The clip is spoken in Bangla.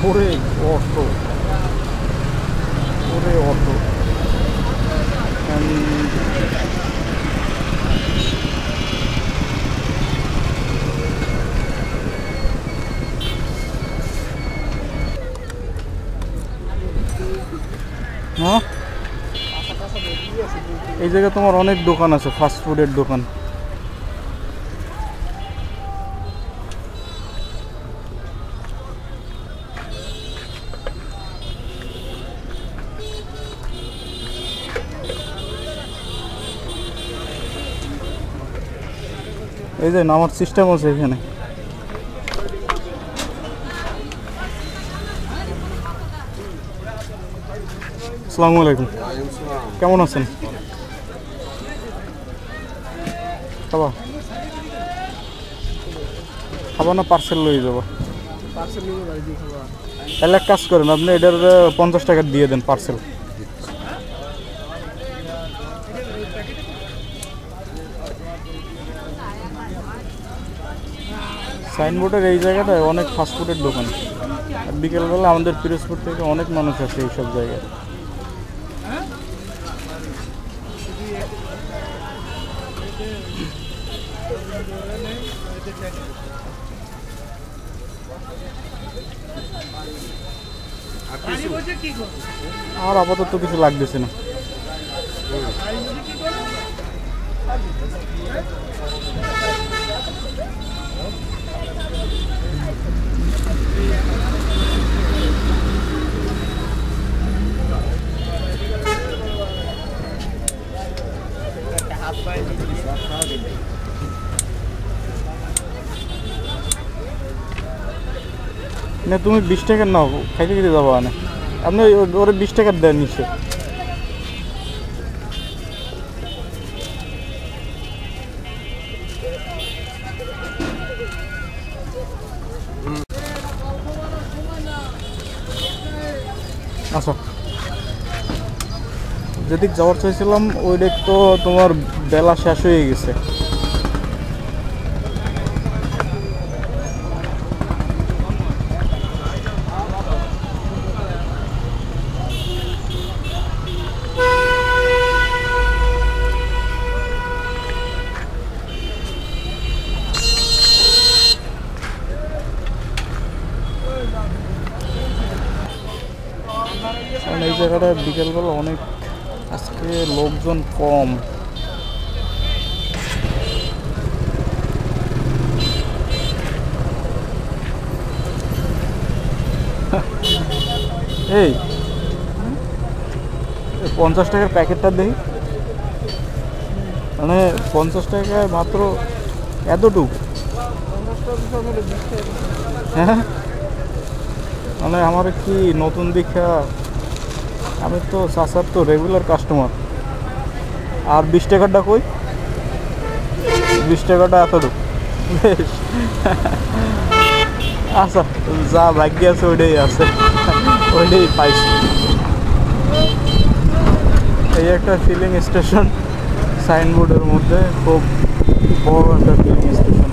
ওরে অটো, ওরে অটো। হ্যাঁ, এই জায়গায় তোমার অনেক দোকান আছে, ফাস্ট ফুডের দোকান। এই যে নামার সিস্টেম আছে এখানে। আসসালামু আলাইকুম, কেমন আছেন? খাবা খাবা না পার্সেল লয়ে যাবো? তাহলে এক কাজ করেন, আপনি এটার 50 টাকা দিয়ে দেন পার্সেল। সাইনবোর্ডের এই জায়গাটায় অনেক ফাস্টফুডের দোকান, আর বিকেলবেলা আমাদের পিরোজপুর থেকে অনেক মানুষ আসে এইসব জায়গায়। আর আপাতত কিছু লাগতেছে না। না তুমি 20 টাকার নাও, খাইতে খেতে যাবো না, আপনি ওরে 20 টাকার দেন নিশ্চয়। আচ্ছা, যেদিক যাওয়ার চাইছিলাম ওই দিক তো তোমার বেলা শেষ হয়ে গেছে। কারণ এই জায়গাটা বিকেলবেলা অনেক আজকে লোকজন কম। এই 50 টাকার প্যাকেটটা দেখি, মানে 50 টাকায় মাত্র এতটুকু। হ্যাঁ, মানে আমার কি নতুন দীক্ষা, আমি তো চাচার তো রেগুলার কাস্টমার। আর 20 টাকাটা কই? 20 টাকাটা এতটুকু বেশ। আচ্ছা, যা ভাগ্য আছে ওইটাই আছে, ওইটাই পাইছি। এই একটা ফিলিং স্টেশন, সাইনবোর্ডের মধ্যে খুব বড় একটা ফিলিং স্টেশন।